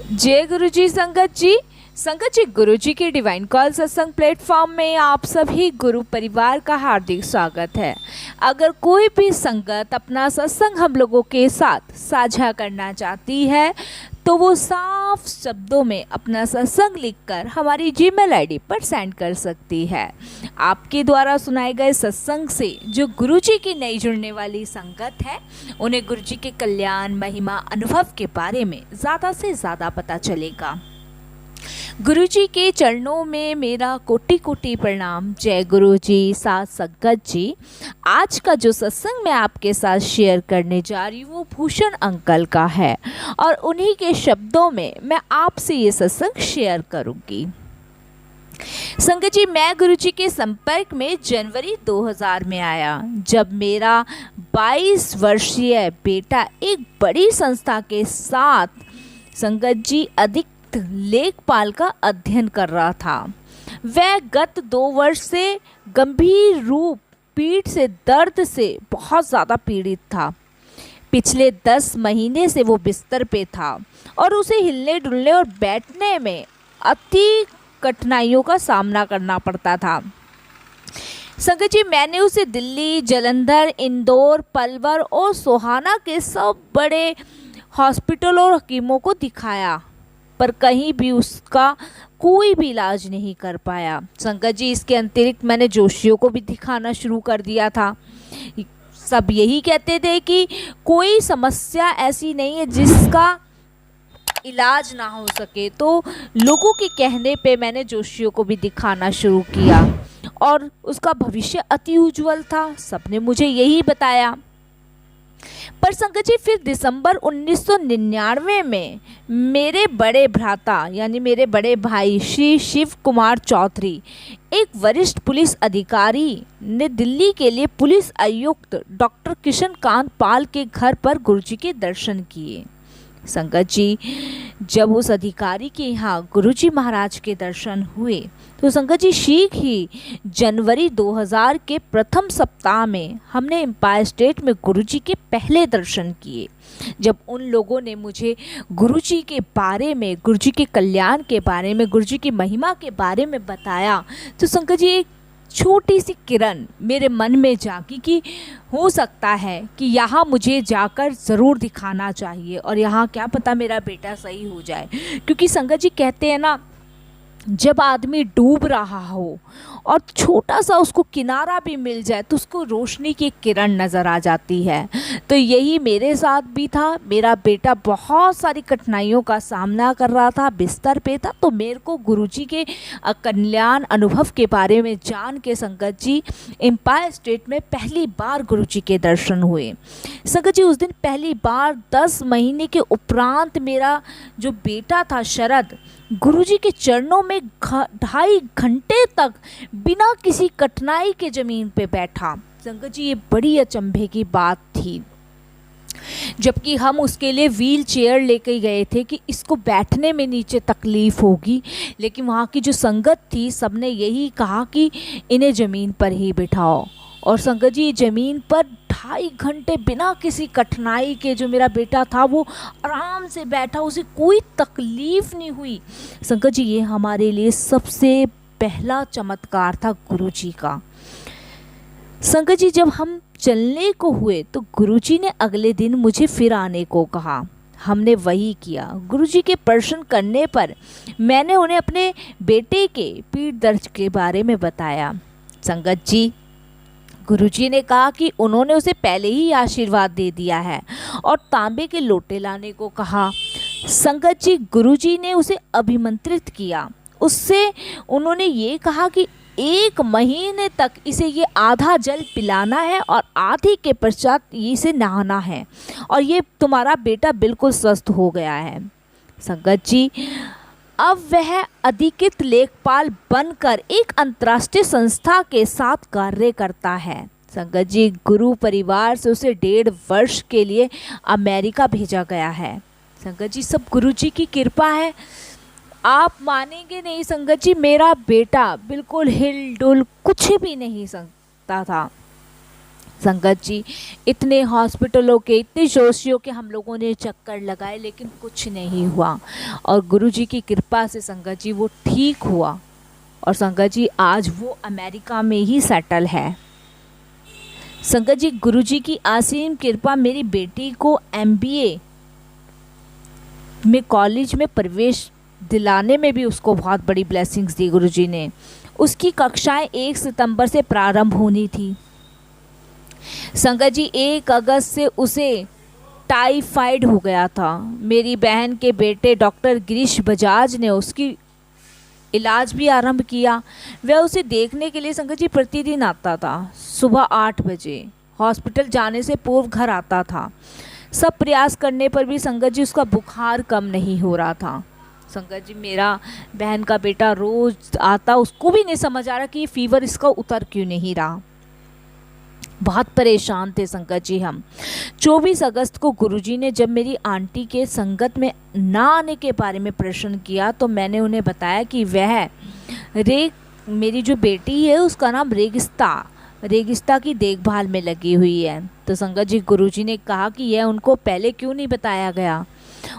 जय गुरु जी संगत जी। संगत जी, गुरु जी के डिवाइन कॉल सत्संग प्लेटफॉर्म में आप सभी गुरु परिवार का हार्दिक स्वागत है। अगर कोई भी संगत अपना सत्संग हम लोगों के साथ साझा करना चाहती है तो वो साफ शब्दों में अपना सत्संग लिखकर हमारी जीमेल आईडी पर सेंड कर सकती है। आपके द्वारा सुनाए गए सत्संग से जो गुरुजी की नई जुड़ने वाली संगत है, उन्हें गुरुजी के कल्याण, महिमा, अनुभव के बारे में ज़्यादा से ज़्यादा पता चलेगा। गुरुजी के चरणों में मेरा कोटि कोटि प्रणाम। जय गुरु जी, साथ संगत जी। आज का जो सत्संग मैं आपके साथ शेयर करने जा रही हूँ वो भूषण अंकल का है और उन्हीं के शब्दों में मैं आपसे ये सत्संग शेयर करूँगी। संगत जी, मैं गुरुजी के संपर्क में जनवरी 2000 में आया, जब मेरा 22 वर्षीय बेटा एक बड़ी संस्था के साथ संगत जी अधिक लेखपाल का अध्ययन कर रहा था। वह गत 2 वर्ष से गंभीर रूप पीठ से दर्द से बहुत ज़्यादा पीड़ित था। पिछले 10 महीने से वो बिस्तर पे था और उसे हिलने डुलने और बैठने में अति कठिनाइयों का सामना करना पड़ता था। संगत जी, मैंने उसे दिल्ली, जालंधर, इंदौर, पलवल और सोहाना के सब बड़े हॉस्पिटल और हकीमों को दिखाया, पर कहीं भी उसका कोई भी इलाज नहीं कर पाया। संगत जी, इसके अतिरिक्त मैंने जोशियों को भी दिखाना शुरू कर दिया था। सब यही कहते थे कि कोई समस्या ऐसी नहीं है जिसका इलाज ना हो सके, तो लोगों के कहने पे मैंने जोशियों को भी दिखाना शुरू किया और उसका भविष्य अति उज्जवल था। सबने मुझे यही बताया। पर संगत जी, फिर दिसंबर 1999 में मेरे बड़े भ्राता यानी मेरे बड़े भाई श्री शिव कुमार चौधरी, एक वरिष्ठ पुलिस अधिकारी ने दिल्ली के लिए पुलिस आयुक्त डॉक्टर किशन कांत पाल के घर पर गुरुजी के दर्शन किए। संगत जी, जब उस अधिकारी के यहाँ गुरुजी महाराज के दर्शन हुए तो संगत जी, शीघ्र ही जनवरी 2000 के प्रथम सप्ताह में हमने एम्पायर स्टेट में गुरुजी के पहले दर्शन किए। जब उन लोगों ने मुझे गुरुजी के बारे में, गुरुजी के कल्याण के बारे में, गुरुजी की महिमा के बारे में बताया तो संगत जी, एक छोटी सी किरण मेरे मन में जागी कि हो सकता है कि यहाँ मुझे जाकर ज़रूर दिखाना चाहिए और यहाँ क्या पता मेरा बेटा सही हो जाए। क्योंकि संगत जी कहते हैं ना, जब आदमी डूब रहा हो और छोटा सा उसको किनारा भी मिल जाए तो उसको रोशनी की किरण नज़र आ जाती है। तो यही मेरे साथ भी था। मेरा बेटा बहुत सारी कठिनाइयों का सामना कर रहा था, बिस्तर पे था, तो मेरे को गुरुजी के कल्याण अनुभव के बारे में जान के संगत जी, एम्पायर स्टेट में पहली बार गुरुजी के दर्शन हुए। संगत जी, उस दिन पहली बार 10 महीने के उपरांत मेरा जो बेटा था शरद, गुरुजी के चरणों में 2.5 घंटे तक बिना किसी कठिनाई के ज़मीन पे बैठा। संगत जी, ये बड़ी अचंभे की बात थी, जबकि हम उसके लिए व्हील चेयर लेके गए थे कि इसको बैठने में नीचे तकलीफ़ होगी, लेकिन वहाँ की जो संगत थी सबने यही कहा कि इन्हें ज़मीन पर ही बिठाओ। और संगत जी, ज़मीन पर 2.5 घंटे बिना किसी कठिनाई के जो मेरा बेटा था वो आराम से बैठा, उसे कोई तकलीफ़ नहीं हुई। संगत जी, ये हमारे लिए सबसे पहला चमत्कार था गुरुजी का। संगत जी, जब हम चलने को हुए तो गुरुजी ने अगले दिन मुझे फिर आने को कहा। हमने वही किया। गुरुजी के दर्शन करने पर मैंने उन्हें अपने बेटे के पीठ दर्द के बारे में बताया। संगत जी, गुरुजी ने कहा कि उन्होंने उसे पहले ही आशीर्वाद दे दिया है और तांबे के लोटे लाने को कहा। संगत जी, गुरुजी ने उसे अभिमंत्रित किया। उससे उन्होंने ये कहा कि 1 महीने तक इसे ये आधा जल पिलाना है और आधे के पश्चात इसे नहाना है और ये तुम्हारा बेटा बिल्कुल स्वस्थ हो गया है। संगत जी, अब वह अधिकृत लेखपाल बनकर एक अंतर्राष्ट्रीय संस्था के साथ कार्य करता है। संगत जी, गुरु परिवार से उसे 1.5 वर्ष के लिए अमेरिका भेजा गया है। संगत जी, सब गुरुजी की कृपा है। आप मानेंगे नहीं संगत जी, मेरा बेटा बिल्कुल हिल डुल कुछ भी नहीं सकता था। संगत जी, इतने हॉस्पिटलों के, इतने जोशियों के हम लोगों ने चक्कर लगाए, लेकिन कुछ नहीं हुआ। और गुरुजी की कृपा से संगत जी वो ठीक हुआ। और संगत जी आज वो अमेरिका में ही सेटल है। संगत जी गुरुजी की असीम कृपा, मेरी बेटी को MBA में कॉलेज में प्रवेश दिलाने में भी उसको बहुत बड़ी ब्लेसिंग्स दी गुरुजी ने। उसकी कक्षाएं 1 सितंबर से प्रारंभ होनी थी। संगत जी 1 अगस्त से उसे टाइफाइड हो गया था। मेरी बहन के बेटे डॉक्टर गिरीश बजाज ने उसकी इलाज भी आरंभ किया। वह उसे देखने के लिए संगत जी प्रतिदिन आता था। सुबह 8 बजे हॉस्पिटल जाने से पूर्व घर आता था। सब प्रयास करने पर भी संगत जी उसका बुखार कम नहीं हो रहा था। संगत जी मेरा बहन का बेटा रोज आता, उसको भी नहीं समझ आ रहा कि ये फीवर इसका उतर क्यों नहीं रहा। बहुत परेशान थे संगत जी हम। 24 अगस्त को गुरुजी ने जब मेरी आंटी के संगत में ना आने के बारे में प्रश्न किया तो मैंने उन्हें बताया कि वह मेरी जो बेटी है उसका नाम रेगिस्ता की देखभाल में लगी हुई है। तो संगत जी गुरुजी ने कहा कि यह उनको पहले क्यों नहीं बताया गया।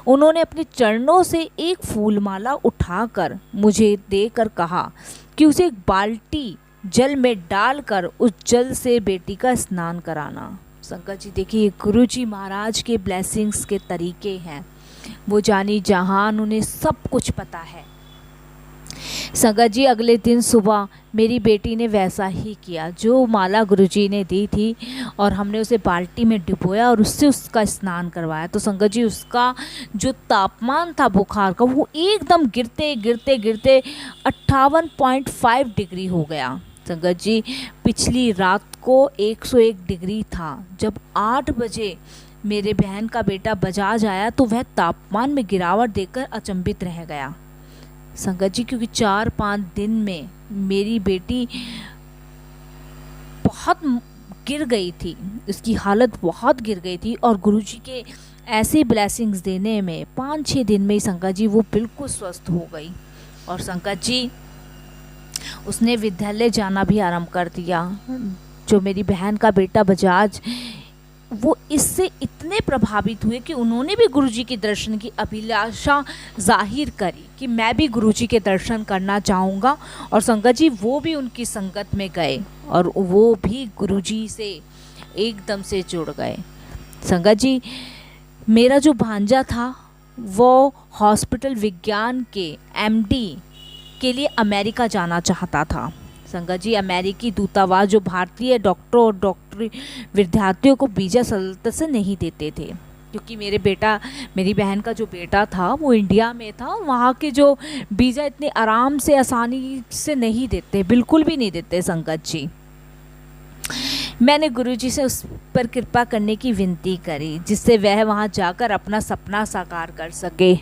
उन्होंने अपने चरणों से एक फूलमाला उठाकर मुझे देकर कहा कि उसे एक बाल्टी जल में डालकर उस जल से बेटी का स्नान कराना। संगत जी देखिए गुरुजी महाराज के ब्लेसिंग्स के तरीके हैं, वो जानी जहान, उन्हें सब कुछ पता है। संगत जी अगले दिन सुबह मेरी बेटी ने वैसा ही किया जो माला गुरुजी ने दी थी, और हमने उसे बाल्टी में डिबोया और उससे उसका स्नान करवाया। तो संगत जी उसका जो तापमान था बुखार का वो एकदम गिरते गिरते गिरते 58.5 डिग्री हो गया। संगत जी पिछली रात को 101 डिग्री था। जब 8 बजे मेरे बहन का बेटा बजाज आया तो वह तापमान में गिरावट देखकर अचंभित रह गया। संगत जी क्योंकि 4-5 दिन में मेरी बेटी बहुत गिर गई थी, उसकी हालत बहुत गिर गई थी, और गुरुजी के ऐसे ब्लेसिंग्स देने में 5-6 दिन में ही संगत जी वो बिल्कुल स्वस्थ हो गई। और संगत जी उसने विद्यालय जाना भी आरंभ कर दिया। जो मेरी बहन का बेटा बजाज, वो इससे इतने प्रभावित हुए कि उन्होंने भी गुरुजी के दर्शन की अभिलाषा जाहिर करी कि मैं भी गुरुजी के दर्शन करना चाहूँगा। और संगत जी वो भी उनकी संगत में गए और वो भी गुरुजी से एकदम से जुड़ गए। संगत जी मेरा जो भांजा था वो हॉस्पिटल विज्ञान के MD के लिए अमेरिका जाना चाहता था। संगत जी अमेरिकी दूतावास जो भारतीय डॉक्टरों और डॉक्टरी विद्यार्थियों को वीज़ा सरलता से नहीं देते थे, क्योंकि मेरी बहन का जो बेटा था वो इंडिया में था। वहाँ के जो वीज़ा इतने आराम से आसानी से नहीं देते, बिल्कुल भी नहीं देते। संगत जी मैंने गुरुजी से उस पर कृपा करने की विनती करी जिससे वह वहाँ जाकर अपना सपना साकार कर सके।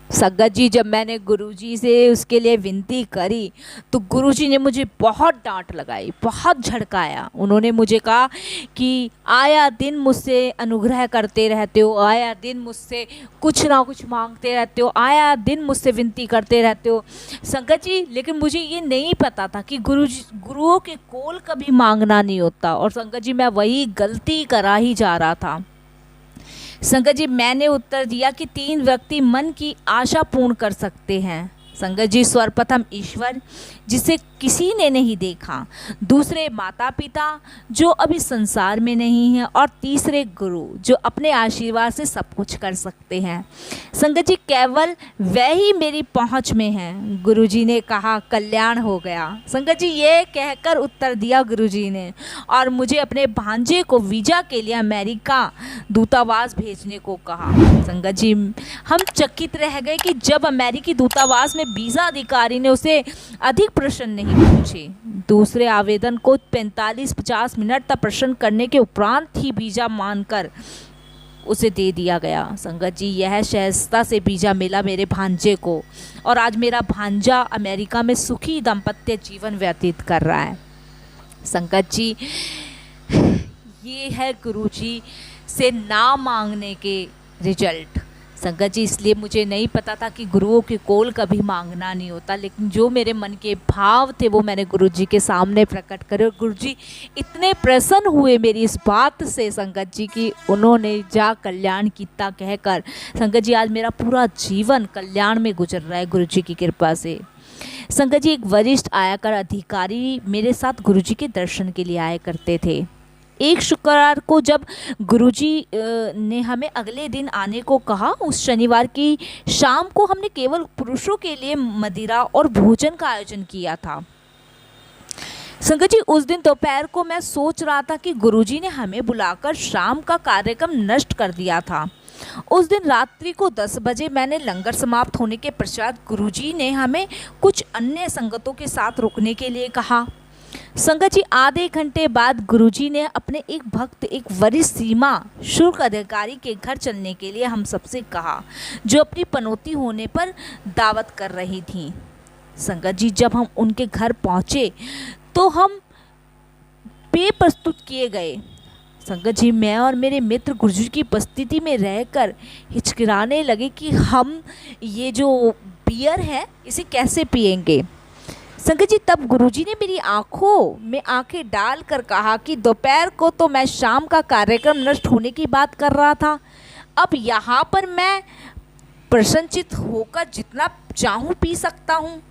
संगत जी जब मैंने गुरुजी से उसके लिए विनती करी तो गुरुजी ने मुझे बहुत डांट लगाई, बहुत झड़काया। उन्होंने मुझे कहा कि आया दिन मुझसे अनुग्रह करते रहते हो, आया दिन मुझसे कुछ ना कुछ मांगते रहते हो, आया दिन मुझसे विनती करते रहते हो। संगत जी लेकिन मुझे ये नहीं पता था कि गुरुओं के कोल कभी मांगना नहीं होता, और संगत जी मैं वही गलती करा ही जा रहा था। संगत जी मैंने उत्तर दिया कि 3 व्यक्ति मन की आशा पूर्ण कर सकते हैं। संगत जी सर्वप्रथम ईश्वर जिसे किसी ने नहीं देखा, दूसरे माता पिता जो अभी संसार में नहीं हैं, और तीसरे गुरु जो अपने आशीर्वाद से सब कुछ कर सकते हैं। संगत जी केवल वह ही मेरी पहुंच में हैं। गुरुजी ने कहा कल्याण हो गया। संगत जी ये कहकर उत्तर दिया गुरुजी ने, और मुझे अपने भांजे को वीज़ा के लिए अमेरिका दूतावास भेजने को कहा। संगत जी हम चकित रह गए कि जब अमेरिकी दूतावास में वीज़ा अधिकारी ने उसे अधिक प्रश्न नहीं पूछे, दूसरे आवेदन को 45-50 मिनट तक प्रश्न करने के उपरांत ही वीज़ा मानकर उसे दे दिया गया। संगत जी यह सहजता से वीज़ा मिला मेरे भांजे को, और आज मेरा भांजा अमेरिका में सुखी दाम्पत्य जीवन व्यतीत कर रहा है। संगत जी ये है गुरुजी से ना मांगने के रिजल्ट। संगत जी, इसलिए मुझे नहीं पता था कि गुरुओं की कौल कभी मांगना नहीं होता, लेकिन जो मेरे मन के भाव थे वो मैंने गुरु जी के सामने प्रकट करे, और गुरु जी इतने प्रसन्न हुए मेरी इस बात से संगत जी की उन्होंने जा कल्याण कीता कहकर। संगत जी, आज मेरा पूरा जीवन कल्याण में गुजर रहा है गुरु जी की कृपा से। संगत जी, एक वरिष्ठ आयकर अधिकारी मेरे साथ गुरु जी के दर्शन के लिए आया करते थे। एक शुक्रवार को जब गुरुजी ने हमें अगले दिन आने को कहा, उस शनिवार की शाम को हमने केवल पुरुषों के लिए मदिरा और भोजन का आयोजन किया था। संगत जी, उस दिन दोपहर को मैं सोच रहा था कि गुरुजी ने हमें बुलाकर शाम का कार्यक्रम नष्ट कर दिया था। उस दिन रात्रि को 10 बजे मैंने लंगर समाप्त होने के पश्चात गुरुजी ने हमें कुछ अन्य संगतों के साथ रुकने के लिए कहा। संगत जी, आधे घंटे बाद गुरुजी ने अपने एक भक्त, एक वरिष्ठ सीमा शुल्क अधिकारी के घर चलने के लिए हम सबसे कहा, जो अपनी पनौती होने पर दावत कर रही थी। संगत जी, जब हम उनके घर पहुंचे तो हम पेय प्रस्तुत किए गए। संगत जी, मैं और मेरे मित्र गुरुजी की उपस्थिति में रहकर हिचकिचाने लगे कि हम ये जो बियर है इसे कैसे पिएंगे। संगत जी, तब गुरुजी ने मेरी आंखों में आंखें डालकर कहा कि दोपहर को तो मैं शाम का कार्यक्रम नष्ट होने की बात कर रहा था, अब यहाँ पर मैं प्रसन्नचित होकर जितना चाहूँ पी सकता हूँ।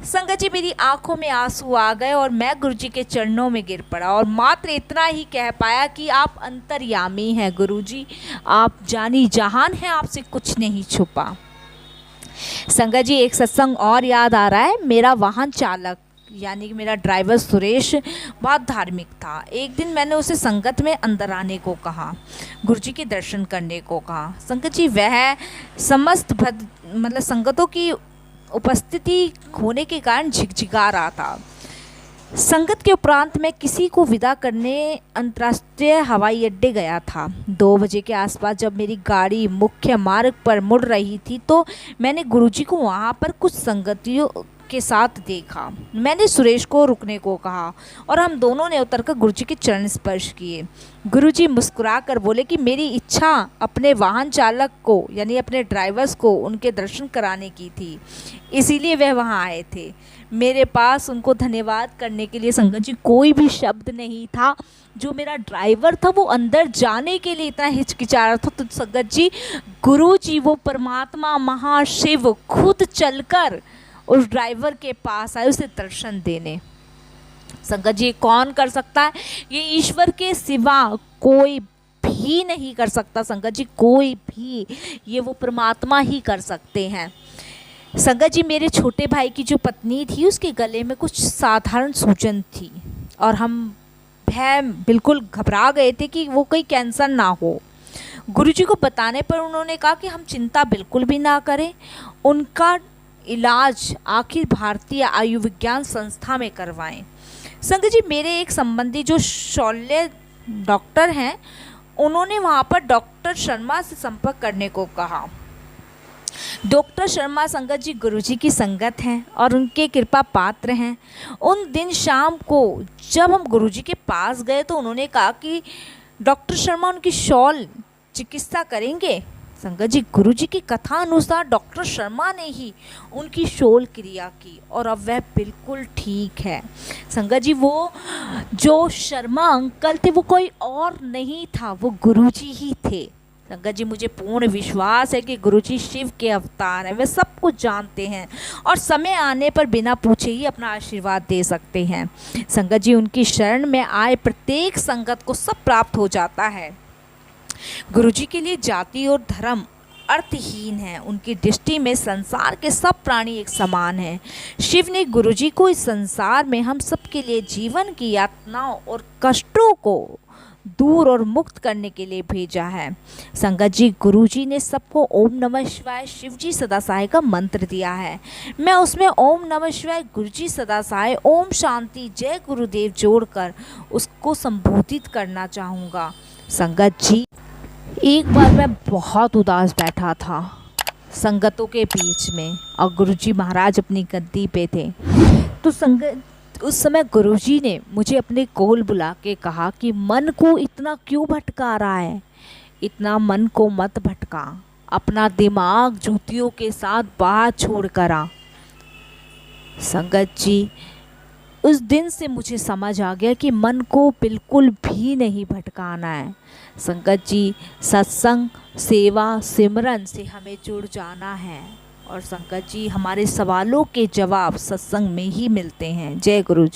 संगत जी, मेरी आंखों में आंसू आ गए और मैं गुरुजी के चरणों में गिर पड़ा और मात्र इतना ही कह पाया कि आप अंतर्यामी हैं गुरुजी, आप जानी जहान हैं, आपसे कुछ नहीं छुपा। संगत जी, एक सत्संग और याद आ रहा है। मेरा वाहन चालक यानी कि मेरा ड्राइवर सुरेश बहुत धार्मिक था। एक दिन मैंने उसे संगत में अंदर आने को कहा, गुरुजी के दर्शन करने को कहा। संगत जी, वह समस्त संगतों की उपस्थिति होने के कारण झिकझिका रहा था। संगत के उपरांत मैं किसी को विदा करने अंतर्राष्ट्रीय हवाई अड्डे गया था। 2 बजे के आसपास जब मेरी गाड़ी मुख्य मार्ग पर मुड़ रही थी तो मैंने गुरुजी को वहाँ पर कुछ संगतियों के साथ देखा। मैंने सुरेश को रुकने को कहा और हम दोनों ने उतरकर गुरुजी के चरण स्पर्श किए। गुरुजी मुस्कुराकर बोले कि मेरी इच्छा अपने वाहन चालक को यानी अपने ड्राइवर्स को उनके दर्शन कराने की थी, इसीलिए वह वहाँ आए थे। मेरे पास उनको धन्यवाद करने के लिए संगत जी कोई भी शब्द नहीं था। जो मेरा ड्राइवर था वो अंदर जाने के लिए इतना हिचकिचा रहा था, तो संगत जी गुरु जी वो परमात्मा महाशिव खुद चलकर उस ड्राइवर के पास आए उसे दर्शन देने। संगत जी, कौन कर सकता है? ये ईश्वर के सिवा कोई भी नहीं कर सकता। संगत जी, कोई भी, ये वो परमात्मा ही कर सकते हैं। संगत जी, मेरे छोटे भाई की जो पत्नी थी उसके गले में कुछ साधारण सूजन थी और हम बिल्कुल घबरा गए थे कि वो कोई कैंसर ना हो। गुरुजी को बताने पर उन्होंने कहा कि हम चिंता बिल्कुल भी ना करें, उनका इलाज आखिर भारतीय आयुर्विज्ञान संस्था में करवाएं। संगत जी, मेरे एक संबंधी जो शल्य डॉक्टर हैं, उन्होंने वहाँ पर डॉक्टर शर्मा से संपर्क करने को कहा। डॉक्टर शर्मा संगत जी गुरुजी की संगत हैं और उनके कृपा पात्र हैं। उन दिन शाम को जब हम गुरुजी के पास गए तो उन्होंने कहा कि डॉक्टर शर्मा उनकी शॉल चिकित्सा करेंगे। संगत जी, गुरुजी की कथा अनुसार डॉक्टर शर्मा ने ही उनकी शॉल क्रिया की और अब वह बिल्कुल ठीक है। संगत जी, वो जो शर्मा अंकल थे वो कोई और नहीं था, वो गुरुजी ही थे। संगत जी, मुझे पूर्ण विश्वास है कि गुरुजी शिव के अवतार हैं, वे सब कुछ जानते हैं और समय आने पर बिना पूछे ही अपना आशीर्वाद दे सकते हैं। संगत जी, उनकी शरण में आए प्रत्येक संगत को सब प्राप्त हो जाता है। गुरुजी के लिए जाति और धर्म अर्थहीन है, उनकी दृष्टि में संसार के सब प्राणी एक समान हैं। शिव ने गुरुजी को इस संसार में हम सबके लिए जीवन की यातनाओं और कष्टों को दूर और मुक्त करने के लिए भेजा है। संगत जी, गुरुजी ने सबको ओम नमः शिवाय शिवजी सदा सहाय का मंत्र दिया है। मैं उसमें ओम नमः शिवाय गुरुजी सदा सहाय ओम शांति जय गुरुदेव जोड़कर उसको संबोधित करना चाहूँगा। संगत जी, एक बार मैं बहुत उदास बैठा था संगतों के बीच में और गुरुजी महाराज अपनी गद्दी पे थे। तो संगत उस समय गुरुजी ने मुझे अपने कोल बुला के कहा कि मन को इतना क्यों भटका रहा है, इतना मन को मत भटका, अपना दिमाग जूतियों के साथ बाहर छोड़ कर आ। संगत जी, उस दिन से मुझे समझ आ गया कि मन को बिल्कुल भी नहीं भटकाना है। संगत जी, सत्संग, सेवा, सिमरन से हमें जुड़ जाना है। और संगत जी, हमारे सवालों के जवाब सत्संग में ही मिलते हैं। जय गुरु जी।